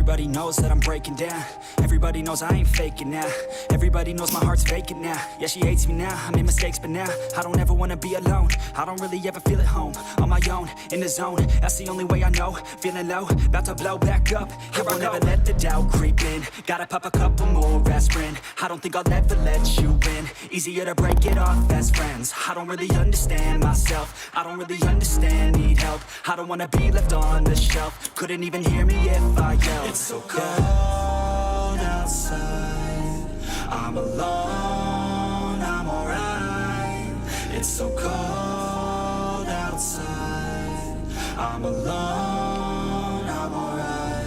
Everybody knows that I'm breaking down. Everybody knows I ain't faking now. Everybody knows my heart's vacant now. Yeah, she hates me now, I made mistakes but now I don't ever wanna be alone. I don't really ever feel at home. On my own, in the zone, that's the only way I know. Feeling low, about to blow back up. Here I won't ever let the doubt creep in. Gotta pop a couple more aspirin. I don't think I'll ever let you in. Easier to break it off as friends. I don't really understand myself. I don't really understand, need help. I don't wanna be left on the shelf. Couldn't even hear me if I yelled. It's so cold outside. I'm alone, I'm alright. It's so cold outside. I'm alone, I'm alright.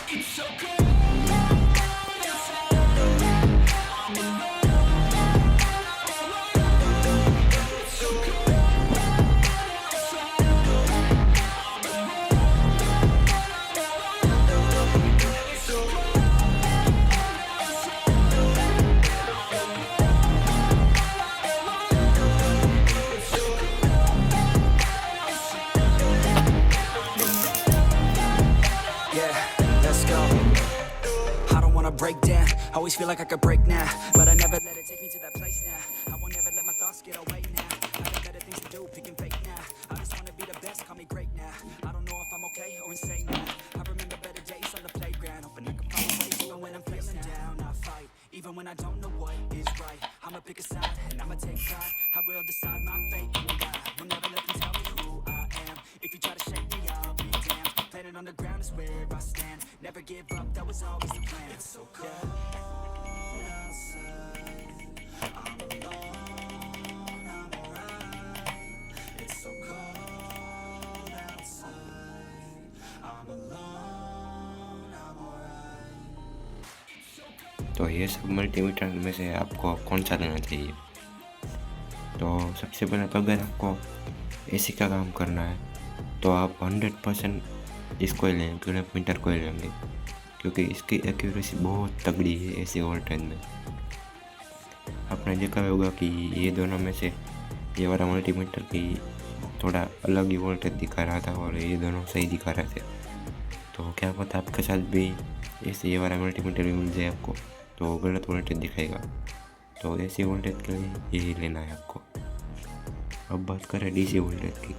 It's so cold. Break down, always feel like I could break now, but I never let it take me to that place now. I won't ever let my thoughts get away now. I got better things to do, picking fake now. I just wanna be the best, call me great now. I don't know if I'm okay or insane now. I remember better days on the playground, hoping I can find a way even when I'm feeling down. I fight, even when I don't know what is right. I'ma pick a side and I'ma take pride. I will decide my fate and die. Will never let them tell me who I am. If you try to shake me, I'll be damned. Planet on the ground is where I stand. Never give up, that was always the plan. It's so cold outside. I'm alone, I'm alright. It's so cold outside. I'm alone, I'm alright. तो ये सब multimeter में से आपको कौन सा लेना चाहिए? तो सबसे पहले तो अगर आपको एसी का काम करना है तो आप 100% इसको ही लें, मल्टीमीटर को ही लेंगे, क्योंकि इसकी एक्यूरेसी बहुत तगड़ी है एसी वोल्टेज में। आपने देखा होगा कि ये दोनों में से ये वाला मल्टीमीटर की थोड़ा अलग ही वोल्टेज दिखा रहा था और ये दोनों सही दिखा रहे थे। तो क्या पता आपके साथ भी ये वाला मल्टीमीटर भी मिल जाए आपको, तो गलत वोल्टेज दिखाएगा। तो एसी वोल्टेज के लिए यही लेना है आपको। अब बात करें डीसी वोल्टेज की।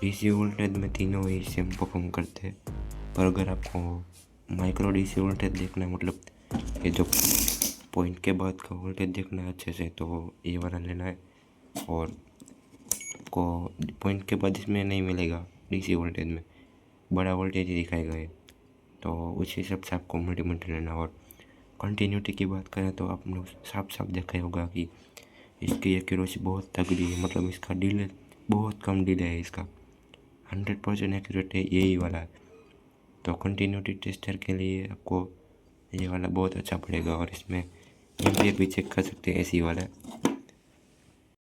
डीसी वोल्टेज में तीनों ही सेम परफॉर्म करते हैं, पर अगर आपको माइक्रो डीसी वोल्टेज देखना है, मतलब ये जो पॉइंट के बाद का वोल्टेज देखना है अच्छे से, तो ये वाला लेना है। और आपको पॉइंट के बाद इसमें नहीं मिलेगा, डीसी वोल्टेज में बड़ा वोल्टेज ही दिखाएगा ये, तो उस हिसाब से आपको मल्टीमीटर लेना। और कंटिन्यूटी की बात करें तो आपने साफ साफ देखा होगा कि इसकी एक्यूरेसी बहुत तगड़ी है, मतलब इसका डिले बहुत कम डिले है, इसका 100% एक्यूरेट है यही वाला है। तो कंटिन्यूटी टेस्टर के लिए आपको ये वाला बहुत अच्छा पड़ेगा। और इसमें एम्पियर भी चेक कर सकते हैं एसी वाला।